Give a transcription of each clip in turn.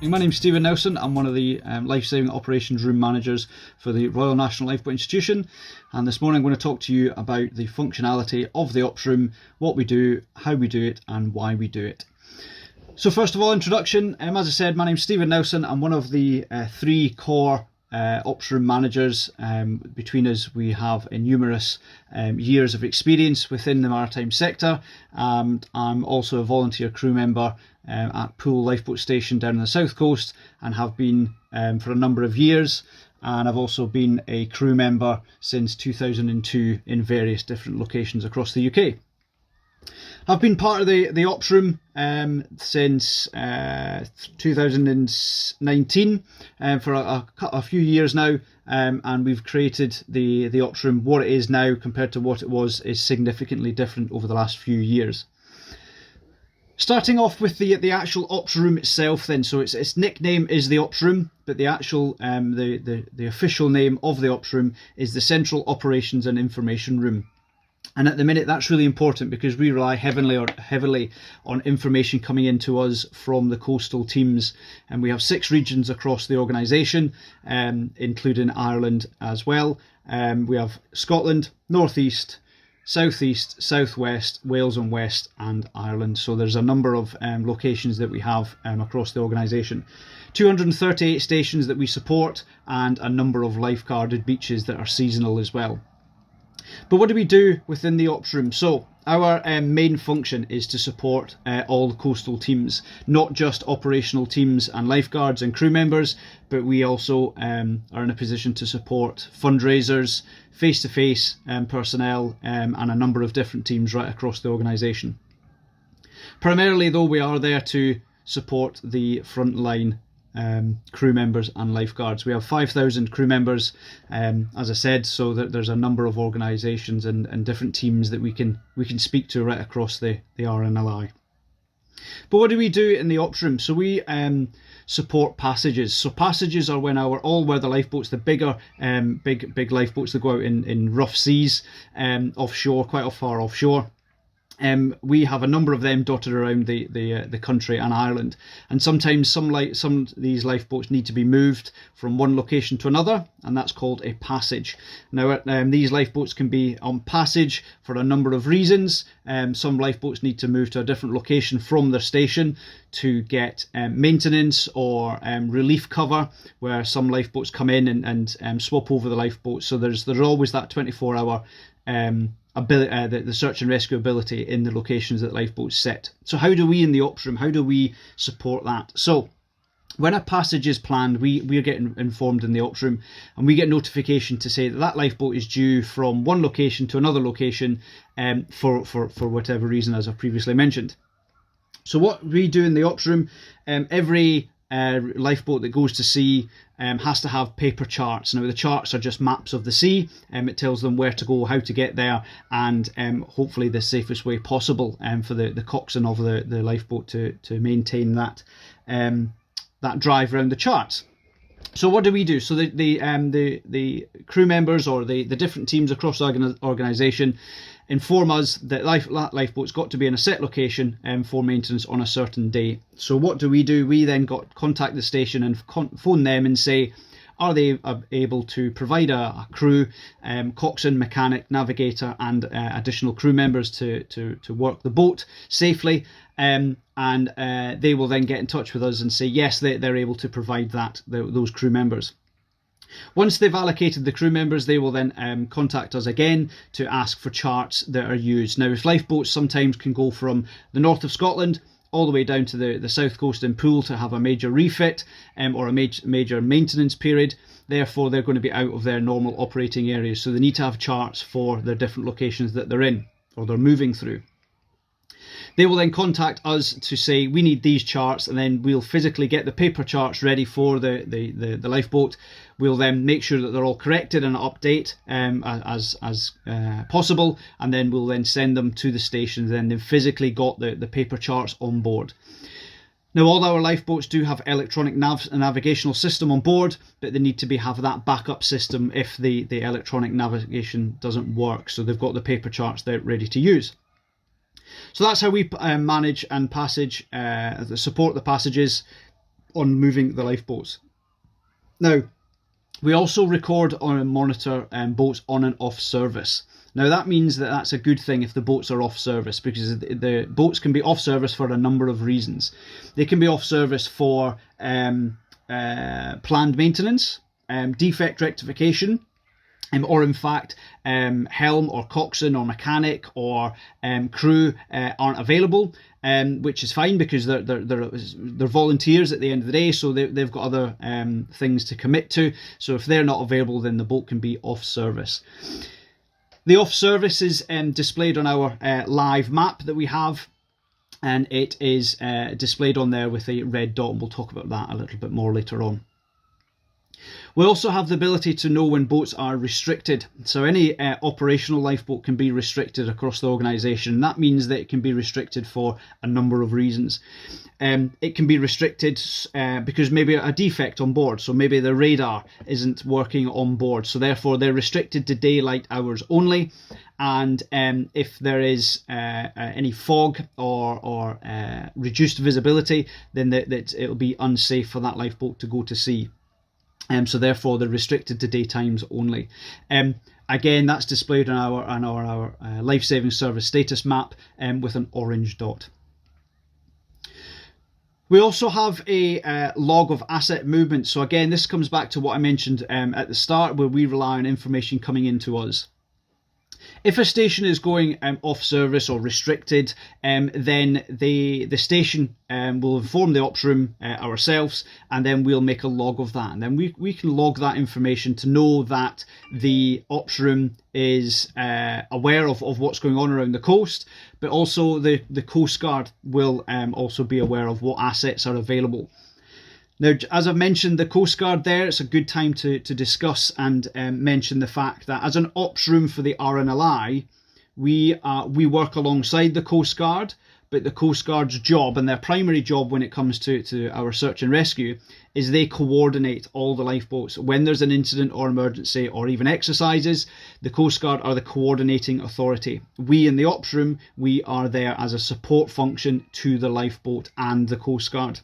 My name's Stephen Nelson. I'm one of the Life-Saving Operations Room Managers for the Royal National Lifeboat Institution, and this morning I'm going to talk to you about the functionality of the ops room, what we do, how we do it, and why we do it. So first of all, introduction. As I said, my name's Stephen Nelson. I'm one of the three core ops room managers. Between us we have numerous years of experience within the maritime sector, and I'm also a volunteer crew member at Poole Lifeboat Station down on the south coast, and have been for a number of years, and I've also been a crew member since 2002 in various different locations across the UK. I've been part of the ops room since 2019 for a few years now, and we've created the ops room. What it is now compared to what it was is significantly different over the last few years. Starting off with the actual ops room itself then, so its nickname is the ops room, but the actual the official name of the ops room is the Central Operations and Information Room. And at the minute that's really important because we rely heavily on information coming into us from the coastal teams, and we have 6 regions across the organisation, including Ireland as well. We have Scotland, North East, South East, South West, Wales and West, and Ireland. So there's a number of locations that we have across the organisation. 238 stations that we support, and a number of lifeguarded beaches that are seasonal as well. But what do we do within the ops room? So our main function is to support all the coastal teams, not just operational teams and lifeguards and crew members, but we also are in a position to support fundraisers, face-to-face personnel, and a number of different teams right across the organisation. Primarily though, we are there to support the frontline crew members and lifeguards. We have 5,000 crew members, as I said, so that there's a number of organisations and different teams that we can speak to right across the RNLI. But what do we do in the ops room? So we support passages. So passages are when all weather lifeboats, the bigger big lifeboats that go out in rough seas, offshore, quite far offshore. We have a number of them dotted around the country and Ireland, and sometimes some of these lifeboats need to be moved from one location to another, and that's called a passage. Now these lifeboats can be on passage for a number of reasons. Some lifeboats need to move to a different location from their station to get maintenance or relief cover, where some lifeboats come in and swap over the lifeboats. So there's always that 24-hour the search and rescue ability in the locations that lifeboats set. So how do we in the ops room, how do we support that? So when a passage is planned, we are getting informed in the ops room, and we get notification to say that lifeboat is due from one location to another location for whatever reason, as I've previously mentioned. So what we do in the ops room, every lifeboat that goes to sea has to have paper charts. Now the charts are just maps of the sea, it tells them where to go, how to get there, and hopefully the safest way possible for the coxswain of the lifeboat to maintain that drive around the charts. So what do we do? So the crew members or the different teams across the organisation inform us that that lifeboat's got to be in a set location for maintenance on a certain day. So what do? We then contact the station and phone them and say, are they able to provide a crew, coxswain, mechanic, navigator, and additional crew members to work the boat safely? And they will then get in touch with us and say yes, they're able to provide those crew members. Once they've allocated the crew members, they will then contact us again to ask for charts that are used. Now, if lifeboats sometimes can go from the north of Scotland all the way down to the south coast in Poole to have a major refit or a major maintenance period, therefore they're going to be out of their normal operating areas. So they need to have charts for their different locations that they're in or they're moving through. They will then contact us to say we need these charts, and then we'll physically get the paper charts ready for the lifeboat. We'll then make sure that they're all corrected and up to date as possible, and then we'll then send them to the station. Then they've physically got the paper charts on board. Now, all our lifeboats do have electronic navigational system on board, but they need to have that backup system if the electronic navigation doesn't work. So they've got the paper charts there ready to use. So that's how we manage and support the passages on moving the lifeboats. Now, we also record and monitor boats on and off service. Now, that means that that's a good thing if the boats are off service, because the boats can be off service for a number of reasons. They can be off service for planned maintenance, defect rectification, or in fact helm or coxswain or mechanic or crew aren't available, which is fine because they're volunteers at the end of the day, so they've got other things to commit to. So if they're not available, then the boat can be off service. The off service is displayed on our live map that we have, and it is displayed on there with a red dot, and we'll talk about that a little bit more later on. We also have the ability to know when boats are restricted. So any operational lifeboat can be restricted across the organisation. That means that it can be restricted for a number of reasons. It can be restricted because maybe a defect on board. So maybe the radar isn't working on board. So therefore they're restricted to daylight hours only. And if there is any fog or reduced visibility, then it'll be unsafe for that lifeboat to go to sea. So therefore they're restricted to daytimes only. Again, that's displayed on our life-saving service status map with an orange dot. We also have a log of asset movement. So again, this comes back to what I mentioned at the start, where we rely on information coming into us. If a station is going off service or restricted, then the station will inform the ops room ourselves, and then we'll make a log of that. And then we can log that information to know that the ops room is aware of what's going on around the coast, but also the Coast Guard will also be aware of what assets are available. Now, as I've mentioned, the Coast Guard there, it's a good time to discuss and mention the fact that as an ops room for the RNLI, we work alongside the Coast Guard, but the Coast Guard's job, and their primary job when it comes to our search and rescue, is they coordinate all the lifeboats. When there's an incident or emergency or even exercises, the Coast Guard are the coordinating authority. We in the ops room, we are there as a support function to the lifeboat and the Coast Guard.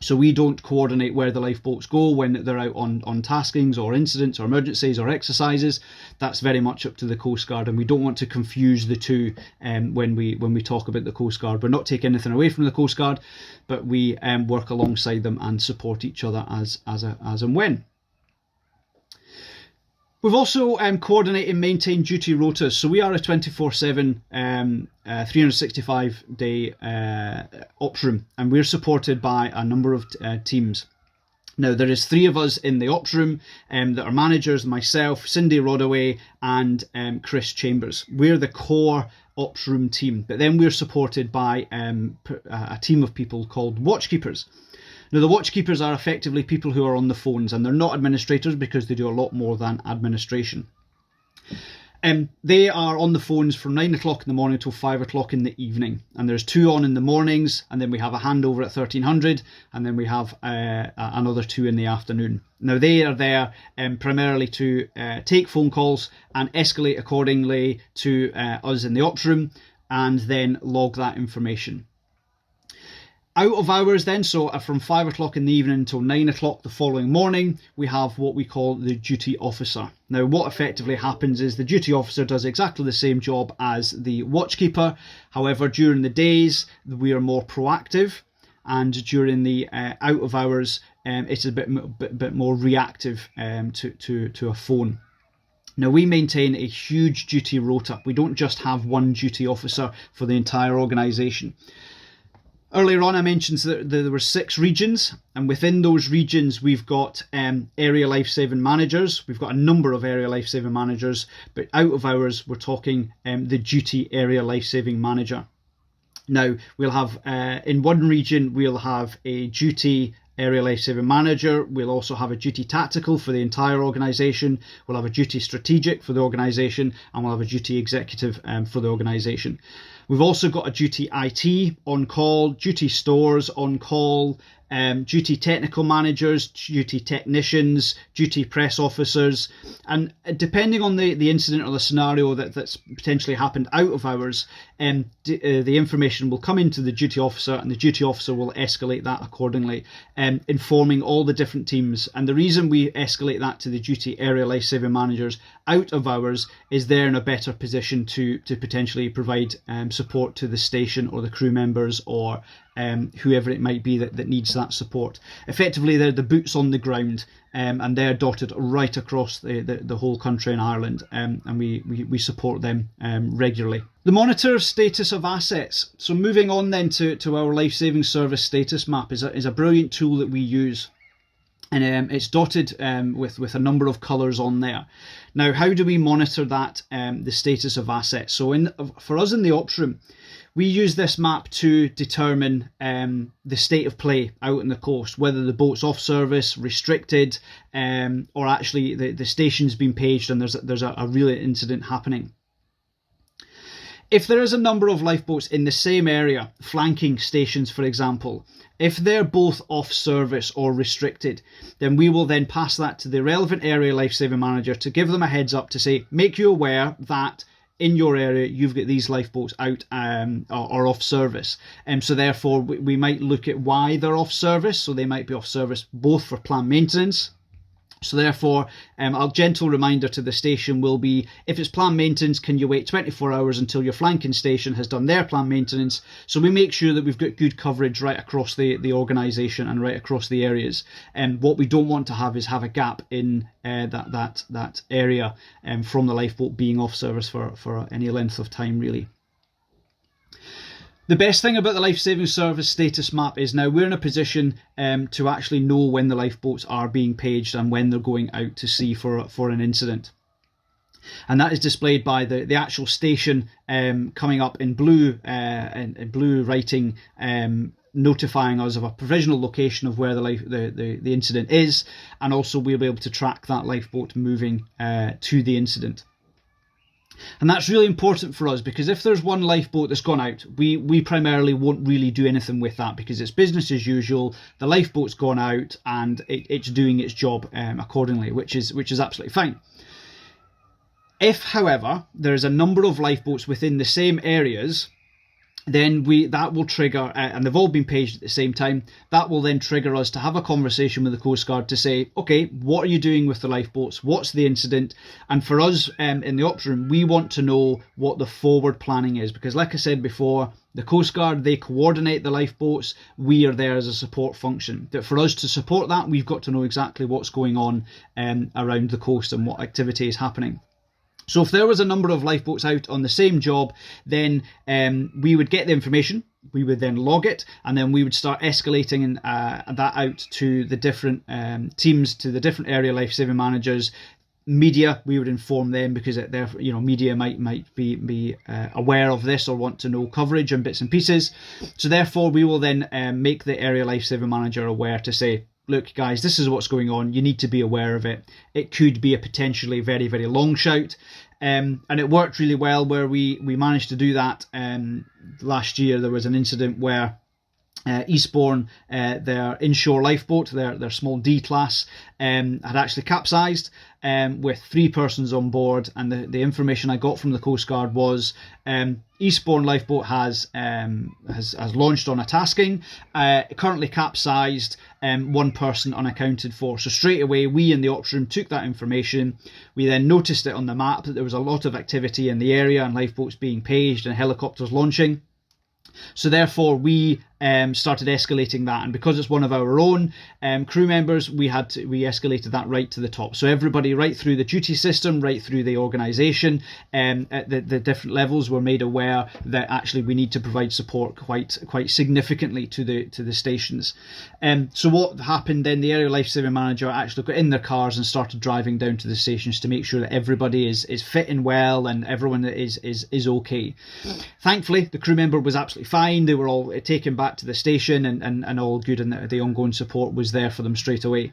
So we don't coordinate where the lifeboats go when they're out on taskings or incidents or emergencies or exercises. That's very much up to the Coast Guard, and we don't want to confuse the two when we talk about the Coast Guard. We're not taking anything away from the Coast Guard, but we work alongside them and support each other as and when. We've also coordinated and maintained duty rotas. So we are a 24/7, 365-day ops room, and we're supported by a number of teams. Now, there is 3 of us in the ops room that are managers: myself, Cindy Rodaway, and Chris Chambers. We're the core ops room team, but then we're supported by a team of people called watchkeepers. Now, the watchkeepers are effectively people who are on the phones, and they're not administrators because they do a lot more than administration. They are on the phones from 9 o'clock in the morning till 5 o'clock in the evening. And there's 2 on in the mornings, and then we have a handover at 1300, and then we have another 2 in the afternoon. Now, they are there primarily to take phone calls and escalate accordingly to us in the ops room, and then log that information. Out of hours then, so from 5 o'clock in the evening until 9 o'clock the following morning, we have what we call the duty officer. Now, what effectively happens is the duty officer does exactly the same job as the watchkeeper. However, during the days, we are more proactive, and during the out of hours, it's a bit more reactive to a phone. Now, we maintain a huge duty rota. We don't just have one duty officer for the entire organisation. Earlier on, I mentioned that there were 6 regions, and within those regions, we've got area life-saving managers. We've got a number of area life-saving managers, but out of hours, we're talking the duty area life-saving manager. Now, we'll have, in one region, we'll have a duty area life-saving manager. We'll also have a duty tactical for the entire organisation. We'll have a duty strategic for the organisation, and we'll have a duty executive for the organisation. We've also got a duty IT on call, duty stores on call, duty technical managers, duty technicians, duty press officers, and depending on the incident or the scenario that's potentially happened out of hours, the information will come into the duty officer, and the duty officer will escalate that accordingly, informing all the different teams. And the reason we escalate that to the duty area life-saving managers out of hours is they're in a better position to potentially provide support to the station or the crew members or whoever it might be that needs that support. Effectively, they're the boots on the ground, and they're dotted right across the whole country in Ireland, and we support them regularly. The monitor status of assets. So moving on then to our life-saving service status map is a brilliant tool that we use. And it's dotted with a number of colours on there. Now, how do we monitor that, the status of assets? So for us in the ops room, we use this map to determine the state of play out on the coast, whether the boat's off service, restricted, or actually the station's been paged and there's a real incident happening. If there is a number of lifeboats in the same area, flanking stations for example, if they're both off service or restricted, then we will then pass that to the relevant area lifesaving manager to give them a heads up to say, make you aware that in your area you've got these lifeboats out or off service. So therefore we might look at why they're off service. So they might be off service both for planned maintenance. So therefore, a gentle reminder to the station will be, if it's planned maintenance, can you wait 24 hours until your flanking station has done their planned maintenance? So we make sure that we've got good coverage right across the organisation and right across the areas. And what we don't want to have is have a gap in that area from the lifeboat being off service for any length of time, really. The best thing about the life-saving service status map is now we're in a position to actually know when the lifeboats are being paged and when they're going out to sea for an incident. And that is displayed by the actual station coming up in blue writing, notifying us of a provisional location of where the incident is, and also we'll be able to track that lifeboat moving to the incident. And that's really important for us, because if there's one lifeboat that's gone out, we primarily won't really do anything with that, because it's business as usual. The lifeboat's gone out and it's doing its job accordingly, which is absolutely fine. If, however, there's a number of lifeboats within the same areas, then that will trigger, and they've all been paged at the same time, that will then trigger us to have a conversation with the Coast Guard to say, okay, what are you doing with the lifeboats? What's the incident? And for us in the ops room, we want to know what the forward planning is, because like I said before, the Coast Guard, they coordinate the lifeboats. We are there as a support function. But for us to support that, we've got to know exactly what's going on around the coast and what activity is happening. So if there was a number of lifeboats out on the same job, then we would get the information, we would then log it, and then we would start escalating that out to the different teams, to the different area life-saving managers. Media, we would inform them, because media might be aware of this or want to know coverage and bits and pieces. So therefore we will then make the area life-saving manager aware to say, look guys, this is what's going on, you need to be aware of it. It could be a potentially very, very long shout. And it worked really well where we managed to do that. Last year there was an incident where Eastbourne, their inshore lifeboat, their small D class, had actually capsized with 3 persons on board, and the information I got from the Coast Guard was Eastbourne lifeboat has launched on a tasking, currently capsized, 1 person unaccounted for. So straight away we in the ops room took that information. We then noticed it on the map that there was a lot of activity in the area and lifeboats being paged and helicopters launching. So therefore we started escalating that, and because it's one of our own crew members, we escalated that right to the top. So everybody right through the duty system, right through the organisation, at the different levels were made aware that actually we need to provide support quite significantly to the stations. So what happened then, the area life-saving manager actually got in their cars and started driving down to the stations to make sure that everybody is fitting well and everyone is okay. Thankfully the crew member was absolutely fine. They were all taken back back to the station and all good, and the ongoing support was there for them straight away.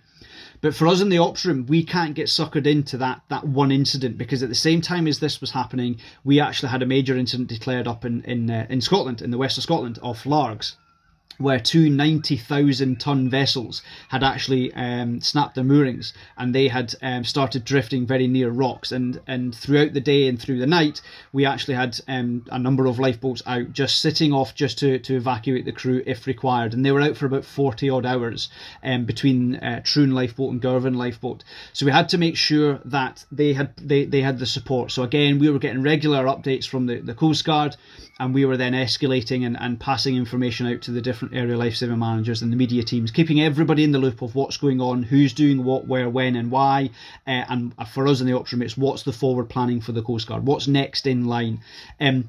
But for us in the ops room, we can't get suckered into that one incident, because at the same time as this was happening, we actually had a major incident declared up in Scotland, in the west of Scotland, off Largs, where two 90,000-ton vessels had actually snapped their moorings, and they had started drifting very near rocks. And throughout the day and through the night, we actually had a number of lifeboats out, just sitting off just to evacuate the crew if required. And they were out for about 40 odd hours between Troon lifeboat and Girvan lifeboat. So we had to make sure that they had the support. So again, we were getting regular updates from the Coast Guard, and we were then escalating and passing information out to the different area lifesaving managers and the media teams, keeping everybody in the loop of what's going on, who's doing what, where, when and why. And for us in the ops room, it's what's the forward planning for the Coast Guard, what's next in line.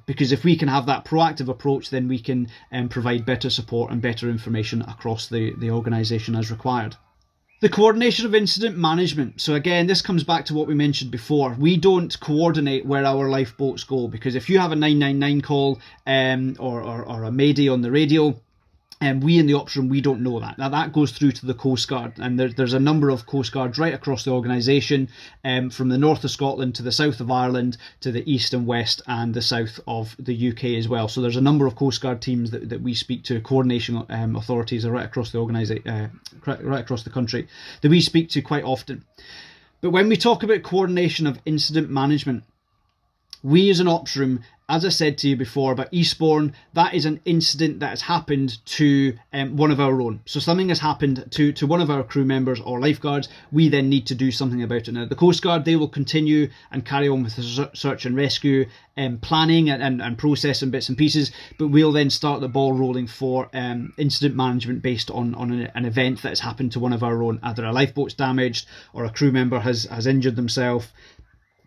Because if we can have that proactive approach, then we can provide better support and better information across the organisation as required. The coordination of incident management. So again, this comes back to what we mentioned before. We don't coordinate where our lifeboats go, because if you have a 999 call or a mayday on the radio, and we in the ops room, we don't know that. Now that goes through to the Coast Guard, and there's a number of Coast Guards right across the organisation, from the north of Scotland to the south of Ireland to the east and west and the south of the UK as well. So there's a number of Coast Guard teams that we speak to, coordination authorities are right across the right across the country, that we speak to quite often. But when we talk about coordination of incident management, we as an ops room, as I said to you before about Eastbourne, that is an incident that has happened to one of our own. So something has happened to one of our crew members or lifeguards. We then need to do something about it. Now, the Coast Guard, they will continue and carry on with the search and rescue planning and processing bits and pieces, but we'll then start the ball rolling for incident management based on an event that has happened to one of our own. Either a lifeboat's damaged or a crew member has injured themselves,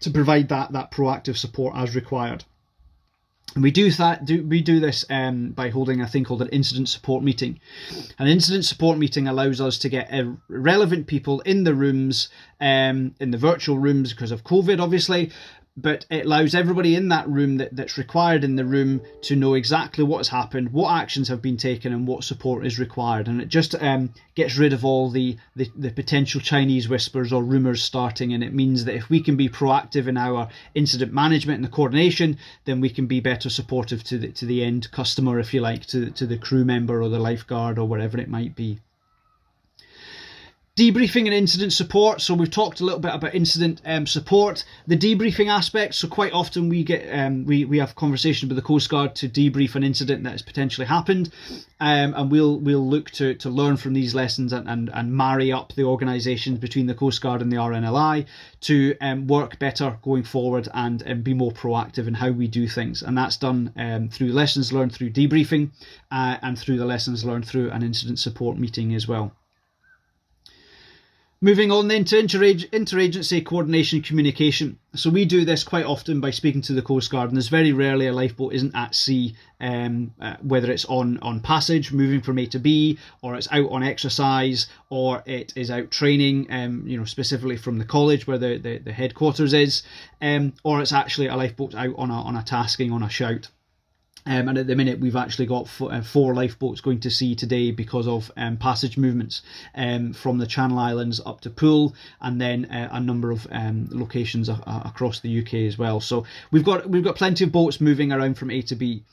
to provide that proactive support as required. And we do this by holding a thing called an incident support meeting. An incident support meeting allows us to get relevant people in the rooms, in the virtual rooms because of COVID, obviously, but it allows everybody in that room that's required in the room to know exactly what has happened, what actions have been taken, and what support is required. And it just gets rid of all the potential Chinese whispers or rumours starting, and it means that if we can be proactive in our incident management and the coordination, then we can be better supportive to the end customer, if you like, to the crew member or the lifeguard or whatever it might be. Debriefing and incident support. So we've talked a little bit about incident support, the debriefing aspect. So quite often we get we have conversation with the Coast Guard to debrief an incident that has potentially happened, and we'll look to learn from these lessons and marry up the organisations between the Coast Guard and the RNLI to work better going forward and be more proactive in how we do things. And that's done through lessons learned through debriefing and through the lessons learned through an incident support meeting as well. Moving on then to interagency coordination communication. So we do this quite often by speaking to the Coast Guard, and there's very rarely a lifeboat isn't at sea, whether it's on passage, moving from A to B, or it's out on exercise, or it is out training, specifically from the college where the headquarters is, or it's actually a lifeboat out on a tasking, on a shout. And at the minute, we've actually got 4 lifeboats going to sea today because of passage movements from the Channel Islands up to Poole, and then a number of locations across the UK as well. So we've got plenty of boats moving around from A to B.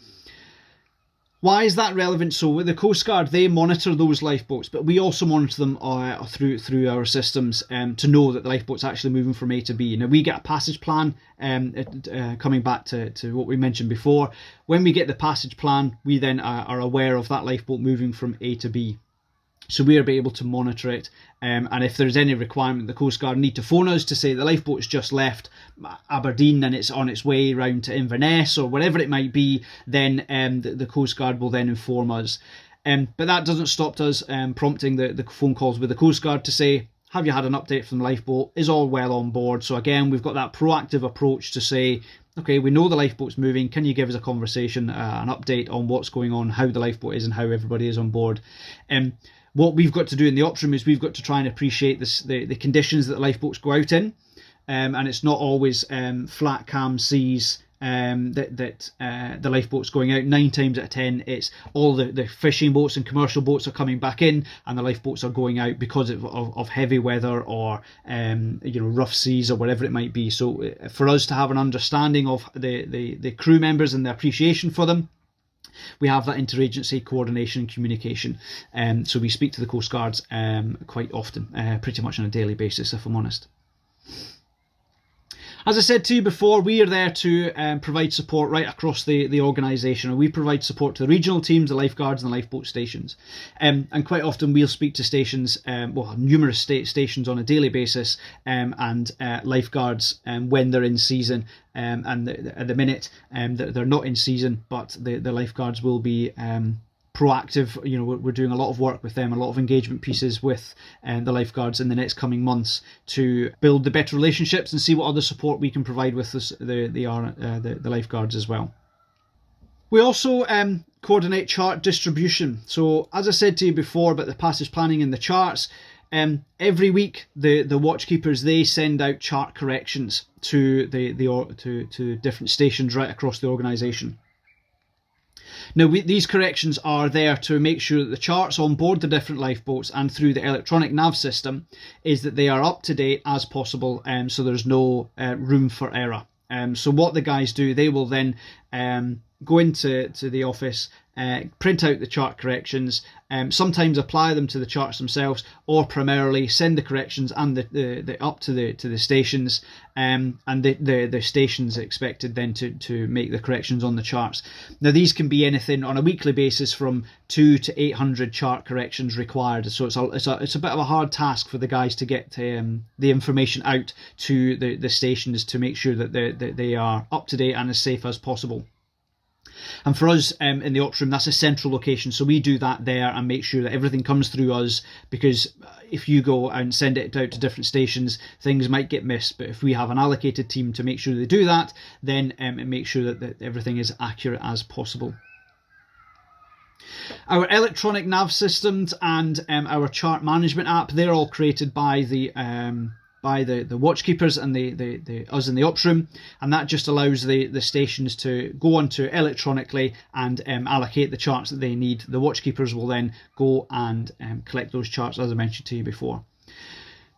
Why is that relevant? So with the Coast Guard, they monitor those lifeboats, but we also monitor them through our systems to know that the lifeboat's actually moving from A to B. Now, we get a passage plan, coming back to what we mentioned before. When we get the passage plan, we then are aware of that lifeboat moving from A to B. So we are able to monitor it, and if there's any requirement, the Coast Guard need to phone us to say the lifeboat's just left Aberdeen and it's on its way round to Inverness or whatever it might be, then the Coast Guard will then inform us. But that doesn't stop us prompting the phone calls with the Coast Guard to say, have you had an update from the lifeboat? Is all well on board? So again, we've got that proactive approach to say, okay, we know the lifeboat's moving. Can you give us a conversation, an update on what's going on, how the lifeboat is and how everybody is on board? What we've got to do in the ops room is we've got to try and appreciate the conditions that the lifeboats go out in. And it's not always flat, calm seas the lifeboat's going out. 9 times out of 10, it's all the fishing boats and commercial boats are coming back in, and the lifeboats are going out because of heavy weather or rough seas or whatever it might be. So for us to have an understanding of the crew members and the appreciation for them, we have that interagency coordination and communication. So we speak to the Coast Guards quite often, pretty much on a daily basis, if I'm honest. As I said to you before, we are there to provide support right across the organisation. We provide support to the regional teams, the lifeguards and the lifeboat stations. And quite often we'll speak to stations, numerous stations on a daily basis, and lifeguards when they're in season. And at the minute they're not in season, but the lifeguards will be proactive. We're doing a lot of work with them, a lot of engagement pieces with the lifeguards in the next coming months to build the better relationships and see what other support we can provide with the lifeguards as well. We also coordinate chart distribution. So as I said to you before about the passage planning and the charts, every week the watchkeepers, they send out chart corrections to to different stations right across the organisation. Now, these corrections are there to make sure that the charts on board the different lifeboats and through the electronic nav system is that they are up to date as possible, so there's no room for error. So what the guys do, they will then go into the office, print out the chart corrections, sometimes apply them to the charts themselves, or primarily send the corrections and the up to the stations, and the stations are expected then to make the corrections on the charts. Now these can be anything on a weekly basis from 200 to 800 chart corrections required. So it's a bit of a hard task for the guys to get the information out to the stations to make sure that they are up to date and as safe as possible. And for us in the ops room, that's a central location, so we do that there and make sure that everything comes through us, because if you go and send it out to different stations, things might get missed. But if we have an allocated team to make sure they do that, then it makes sure that everything is accurate as possible. Our electronic nav systems and our chart management app, they're all created by the watchkeepers and the us in the ops room, and that just allows the stations to go onto electronically and allocate the charts that they need. The watchkeepers will then go and collect those charts, as I mentioned to you before.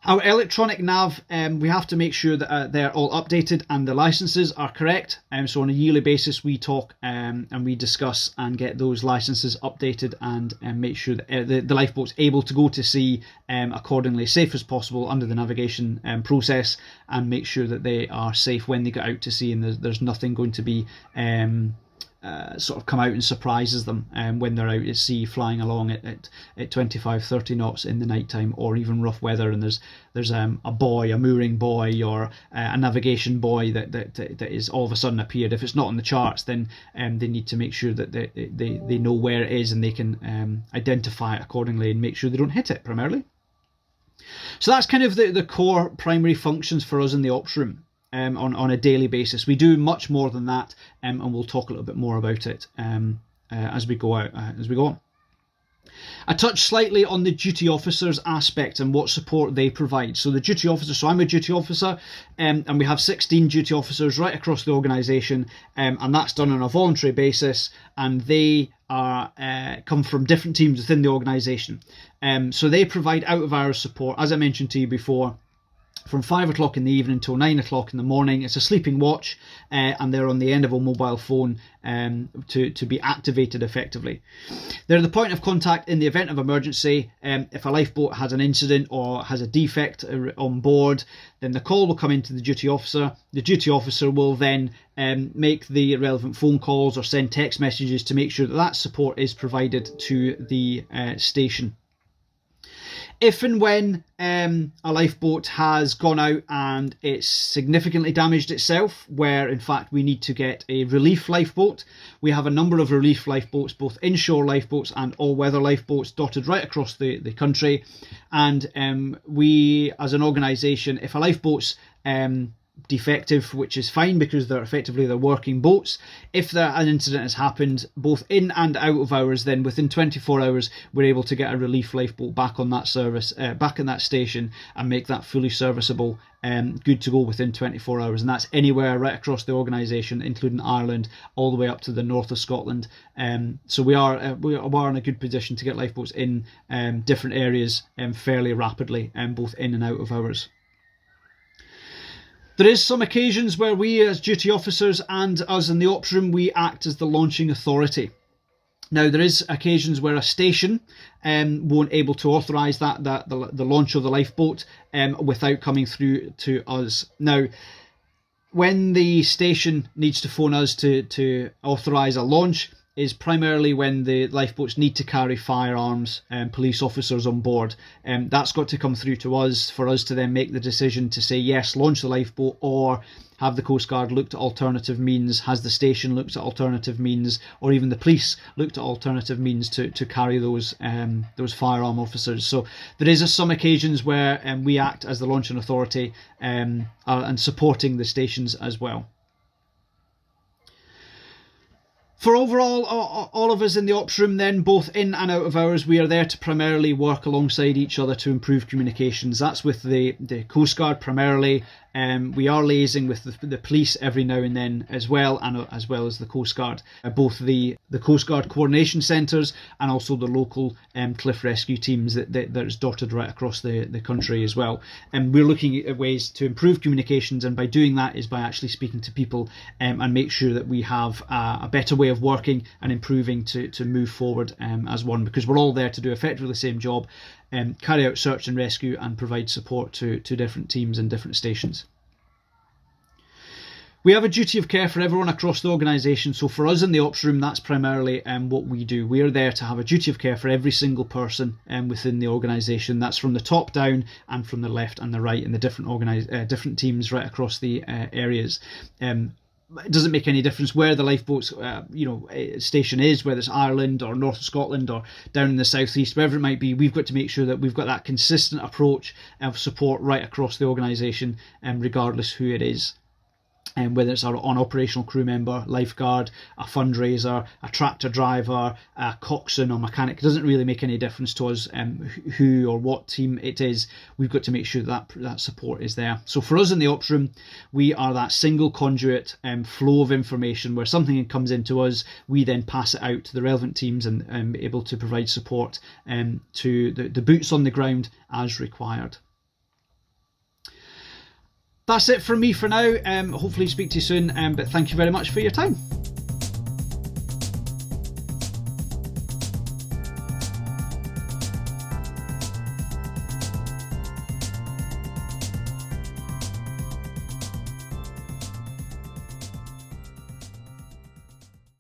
Our electronic nav, we have to make sure that they're all updated and the licenses are correct. So on a yearly basis, we talk and we discuss and get those licenses updated and make sure that the lifeboat's able to go to sea accordingly, safe as possible under the navigation process, and make sure that they are safe when they get out to sea, and there's nothing going to be sort of come out and surprises them when they're out at sea flying along at 25-30 knots in the nighttime, or even rough weather, and there's a mooring buoy or a navigation buoy that is all of a sudden appeared. If it's not on the charts, then they need to make sure that they know where it is and they can identify it accordingly and make sure they don't hit it primarily. So that's kind of the core primary functions for us in the ops room. On a daily basis. We do much more than that, and we'll talk a little bit more about it as we go on. I touched slightly on the duty officers aspect and what support they provide. So the duty officer, so I'm a duty officer, and we have 16 duty officers right across the organisation, and that's done on a voluntary basis, and they are come from different teams within the organisation. So they provide out of hours support, as I mentioned to you before, from 5 o'clock in the evening till 9 o'clock in the morning. It's a sleeping watch, and they're on the end of a mobile phone to be activated effectively. They're the point of contact in the event of emergency. If a lifeboat has an incident or has a defect on board, then the call will come into the duty officer. The duty officer will then make the relevant phone calls or send text messages to make sure that support is provided to the station. If and when a lifeboat has gone out and it's significantly damaged itself, where in fact we need to get a relief lifeboat, we have a number of relief lifeboats, both inshore lifeboats and all-weather lifeboats dotted right across the country. And we, as an organisation, if a lifeboat's defective, which is fine because they're working boats. If an incident has happened both in and out of hours, then within 24 hours we're able to get a relief lifeboat back on that service, back in that station, and make that fully serviceable, good to go within 24 hours. And that's anywhere right across the organisation, including Ireland, all the way up to the north of Scotland. So we are in a good position to get lifeboats in different areas fairly rapidly, both in and out of hours. There is some occasions where we as duty officers and us in the ops room, we act as the launching authority. Now, there is occasions where a station won't able to authorise the launch of the lifeboat without coming through to us. Now, when the station needs to phone us to authorise a launch is primarily when the lifeboats need to carry firearms and police officers on board. That's got to come through to us for us to then make the decision to say, yes, launch the lifeboat, or have the Coast Guard looked at alternative means, has the station looked at alternative means, or even the police looked at alternative means to carry those firearm officers. So there is some occasions where we act as the launching authority and supporting the stations as well. For overall, all of us in the ops room then, both in and out of hours, we are there to primarily work alongside each other to improve communications. That's with the Coast Guard primarily. We are liaising with the police every now and then as well as the Coast Guard. Both the Coast Guard coordination centres and also the local cliff rescue teams that is dotted right across the country as well. And we're looking at ways to improve communications, and by doing that is by actually speaking to people and make sure that we have a better way of working and improving to move forward as one, because we're all there to do effectively the same job, carry out search and rescue and provide support to different teams and different stations. We have a duty of care for everyone across the organisation. So for us in the ops room, that's primarily what we do. We are there to have a duty of care for every single person within the organisation. That's from the top down and from the left and the right, and the different teams right across the areas. It doesn't make any difference where the lifeboats station is, whether it's Ireland or north of Scotland or down in the southeast, wherever it might be. We've got to make sure that we've got that consistent approach of support right across the organisation, regardless who it is. And whether it's an operational crew member, lifeguard, a fundraiser, a tractor driver, a coxswain or mechanic, it doesn't really make any difference to us who or what team it is. We've got to make sure that support is there. So for us in the ops room, we are that single conduit flow of information where something comes into us, we then pass it out to the relevant teams and able to provide support to the boots on the ground as required. That's it from me for now. Hopefully speak to you soon, but thank you very much for your time.